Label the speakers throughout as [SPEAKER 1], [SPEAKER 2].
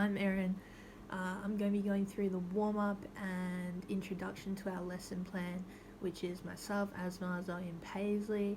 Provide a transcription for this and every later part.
[SPEAKER 1] I'm Erin. I'm going to be going through the warm-up and introduction to our lesson plan, which is myself, Asma, Zoe and Paisley.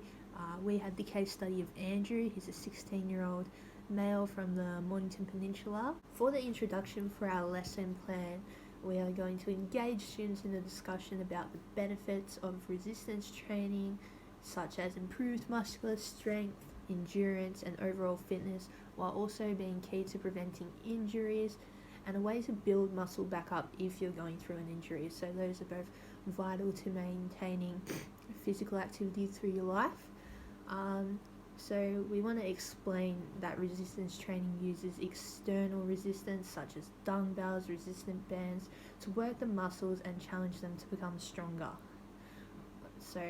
[SPEAKER 1] We had the case study of Andrew. He's a 16-year-old male from the Mornington Peninsula. For the introduction for our lesson plan, we are going to engage students in a discussion about the benefits of resistance training, such as improved muscular strength, endurance and overall fitness, while also being key to preventing injuries and a way to build muscle back up if you're going through an injury. So those are both vital to maintaining physical activity through your life. So we want to explain that resistance training uses external resistance such as dumbbells, resistant bands to work the muscles and challenge them to become stronger. So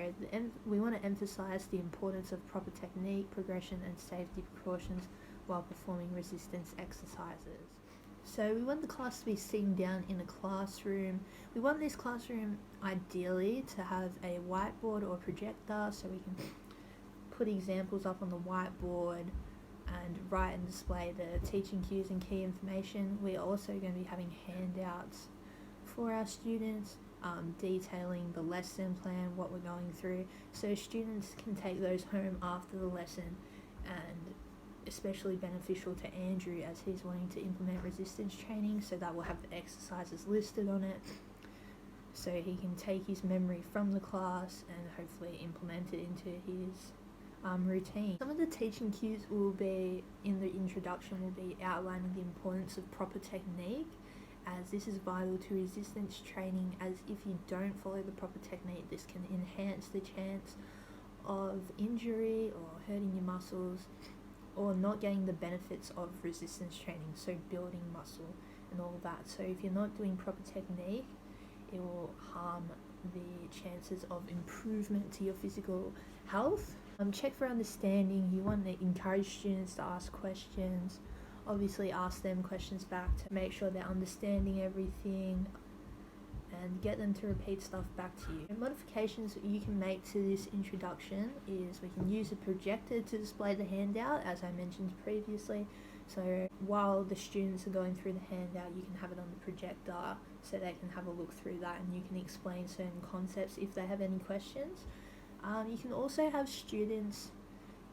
[SPEAKER 1] we want to emphasize the importance of proper technique, progression and safety precautions while performing resistance exercises. So we want the class to be sitting down in a classroom. We want this classroom ideally to have a whiteboard or projector so we can put examples up on the whiteboard and write and display the teaching cues and key information. We're also going to be having handouts for our students, detailing the lesson plan, what we're going through, so students can take those home after the lesson, and especially beneficial to Andrew as he's wanting to implement resistance training, so that will have the exercises listed on it so he can take his memory from the class and hopefully implement it into his routine. Some of the teaching cues will be in the introduction will be outlining the importance of proper technique, as this is vital to resistance training, as if you don't follow the proper technique, this can enhance the chance of injury or hurting your muscles or not getting the benefits of resistance training, so building muscle and all that. So if you're not doing proper technique, it will harm the chances of improvement to your physical health. Check for understanding. You want to encourage students to ask questions. Obviously ask them questions back to make sure they're understanding everything and get them to repeat stuff back to you. And modifications you can make to this introduction is we can use a projector to display the handout, as I mentioned previously. So while the students are going through the handout, you can have it on the projector so they can have a look through that and you can explain certain concepts if they have any questions. You can also have students,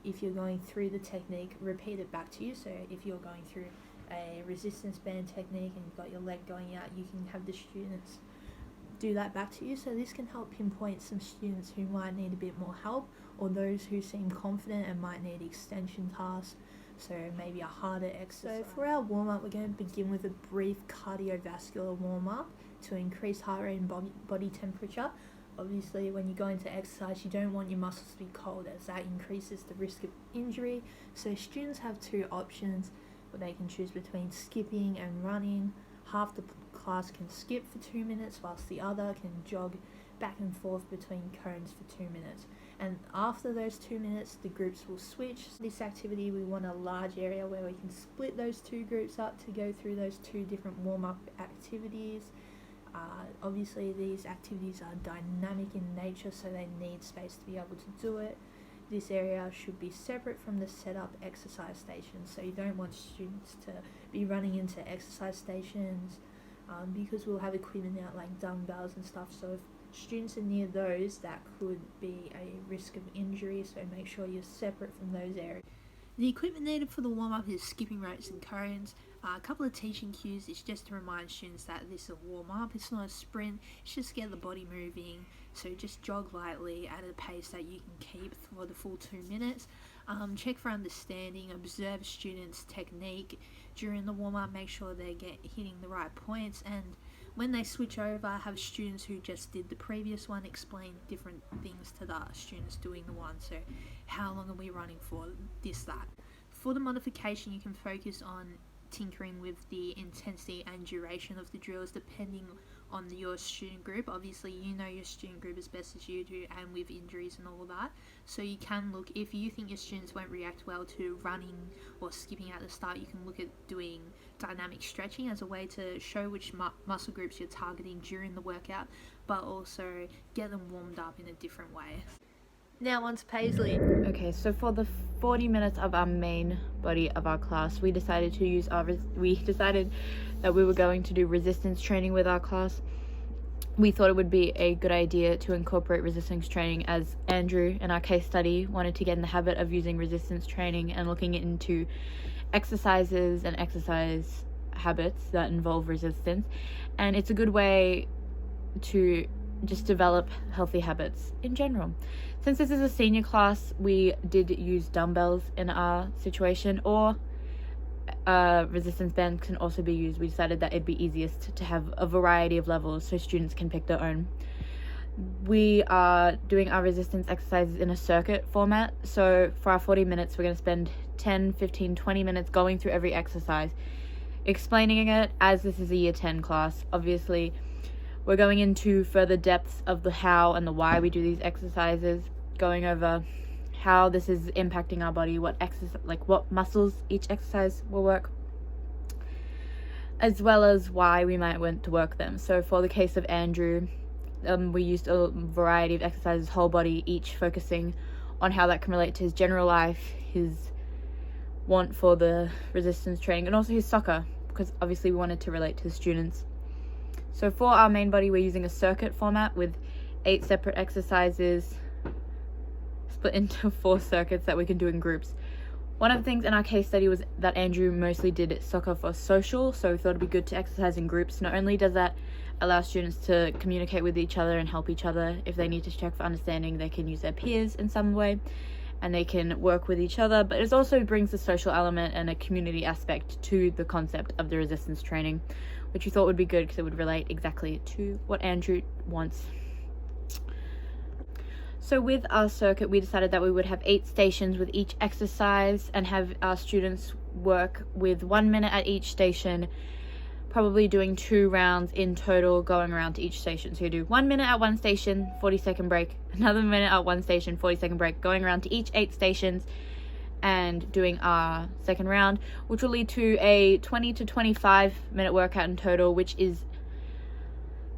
[SPEAKER 1] if you're going through the technique, repeat it back to you. So if you're going through a resistance band technique and you've got your leg going out, you can have the students do that back to you. So this can help pinpoint some students who might need a bit more help, or those who seem confident and might need extension tasks, so maybe a harder exercise. So for our warm-up, we're going to begin with a brief cardiovascular warm-up to increase heart rate and body temperature. Obviously, when you go into exercise, you don't want your muscles to be cold, as that increases the risk of injury. So students have two options where they can choose between skipping and running. Half the class can skip for 2 minutes, whilst the other can jog back and forth between cones for 2 minutes. And after those 2 minutes, the groups will switch. This activity, we want a large area where we can split those two groups up to go through those two different warm-up activities. Obviously these activities are dynamic in nature, so they need space to be able to do it. This area should be separate from the setup exercise stations, so you don't want students to be running into exercise stations because we'll have equipment out like dumbbells and stuff, so if students are near those, that could be a risk of injury, so make sure you're separate from those areas. The equipment needed for the warm-up is skipping ropes and cones. A couple of teaching cues is just to remind students that this is a warm-up, it's not a sprint, it's just to get the body moving, so just jog lightly at a pace that you can keep for the full 2 minutes. Check for understanding, observe students' technique during the warm-up, make sure they're hitting the right points, and when they switch over, have students who just did the previous one explain different things to the students doing the one. So how long are we running for, this, that. For the modification, you can focus on tinkering with the intensity and duration of the drills depending on your student group. Obviously you know your student group as best as you do, and with injuries and all that, so you can look, if you think your students won't react well to running or skipping at the start, you can look at doing dynamic stretching as a way to show which muscle groups you're targeting during the workout, but also get them warmed up in a different way. Now on to Paisley.
[SPEAKER 2] Okay, so for the 40 minutes of our main body of our class, we decided that we were going to do resistance training with our class. We thought it would be a good idea to incorporate resistance training, as Andrew in our case study wanted to get in the habit of using resistance training and looking into exercises and exercise habits that involve resistance. And it's a good way to just develop healthy habits in general. Since this is a senior class, we did use dumbbells in our situation, or resistance bands can also be used. We decided that it'd be easiest to have a variety of levels so students can pick their own. We are doing our resistance exercises in a circuit format, so for our 40 minutes we're going to spend 10, 15, 20 minutes going through every exercise, explaining it, as this is a year 10 class. Obviously we're going into further depths of the how and the why we do these exercises, going over how this is impacting our body, what muscles each exercise will work, as well as why we might want to work them. So for the case of Andrew, we used a variety of exercises, whole body, each focusing on how that can relate to his general life, his want for the resistance training, and also his soccer, because obviously we wanted to relate to the students. So for our main body, we're using a circuit format with 8 separate exercises split into 4 circuits that we can do in groups. One of the things in our case study was that Andrew mostly did soccer for social, so we thought it'd be good to exercise in groups. Not only does that allow students to communicate with each other and help each other, if they need to check for understanding, they can use their peers in some way and they can work with each other, but it also brings a social element and a community aspect to the concept of the resistance training, which we thought would be good because it would relate exactly to what Andrew wants. So with our circuit, we decided that we would have 8 stations with each exercise and have our students work with 1 minute at each station, probably doing 2 rounds in total, going around to each station. So you do 1 minute at one station, 40-second break, another minute at one station, 40-second break, going around to each 8 stations and doing our second round, which will lead to a 20 to 25 minute workout in total, which is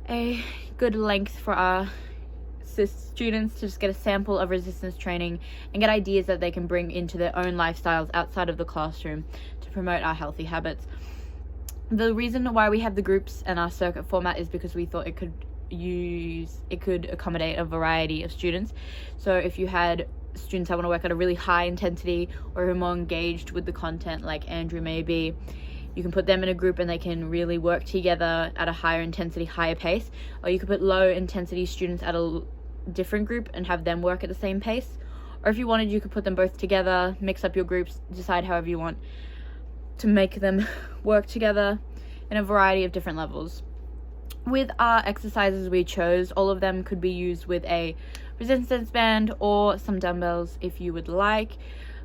[SPEAKER 2] a good length for our students to just get a sample of resistance training and get ideas that they can bring into their own lifestyles outside of the classroom to promote our healthy habits. The reason why we have the groups and our circuit format is because we thought it could accommodate a variety of students. So if you had students that want to work at a really high intensity or are more engaged with the content, like Andrew may be, you can put them in a group and they can really work together at a higher intensity, higher pace. Or you could put low intensity students at a different group and have them work at the same pace. Or if you wanted, you could put them both together, mix up your groups, decide however you want to make them work together in a variety of different levels. With our exercises we chose, all of them could be used with a resistance band or some dumbbells if you would like,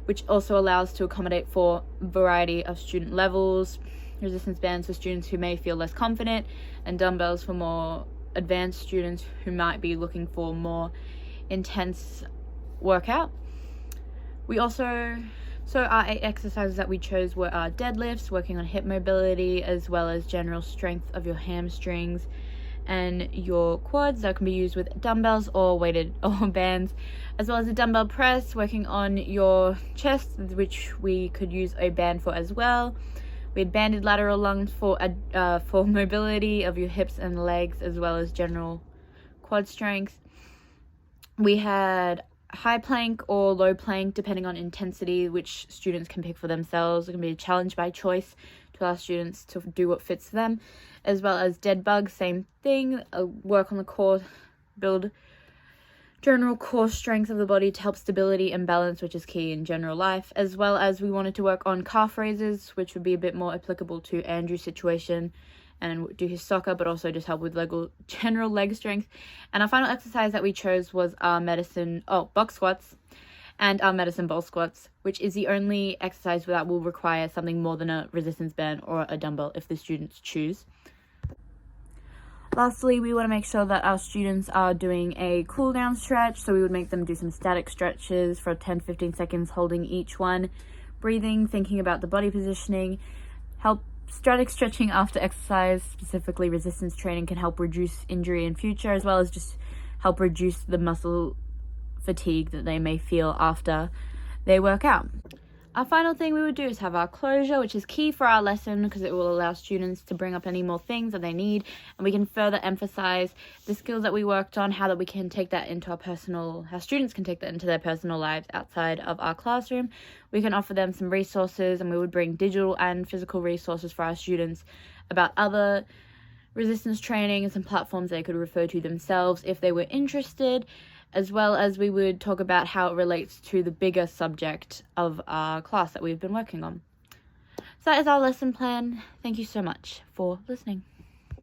[SPEAKER 2] which also allows to accommodate for a variety of student levels. Resistance bands for students who may feel less confident, and dumbbells for more advanced students who might be looking for more intense workout. So our 8 exercises that we chose were our deadlifts, working on hip mobility, as well as general strength of your hamstrings and your quads that can be used with dumbbells or weighted or bands, as well as a dumbbell press, working on your chest, which we could use a band for as well. We had banded lateral lunges for mobility of your hips and legs, as well as general quad strength. We had high plank or low plank, depending on intensity, which students can pick for themselves. It can be a challenge by choice to allow students to do what fits them, as well as dead bug, same thing, work on the core, build general core strength of the body to help stability and balance, which is key in general life, as well as we wanted to work on calf raises, which would be a bit more applicable to Andrew's situation and do his soccer, but also just help with general leg strength. And our final exercise that we chose was our box squats and our medicine ball squats, which is the only exercise that will require something more than a resistance band or a dumbbell if the students choose. Lastly, we want to make sure that our students are doing a cool down stretch, so we would make them do some static stretches for 10-15 seconds, holding each one, breathing, thinking about the body positioning. Static stretching after exercise, specifically resistance training, can help reduce injury in future, as well as just help reduce the muscle fatigue that they may feel after they work out. Our final thing we would do is have our closure, which is key for our lesson because it will allow students to bring up any more things that they need, and we can further emphasize the skills that we worked on, how students can take that into their personal lives outside of our classroom. We can offer them some resources, and we would bring digital and physical resources for our students about other resistance training and some platforms they could refer to themselves if they were interested, as well as we would talk about how it relates to the bigger subject of our class that we've been working on. So that is our lesson plan. Thank you so much for listening.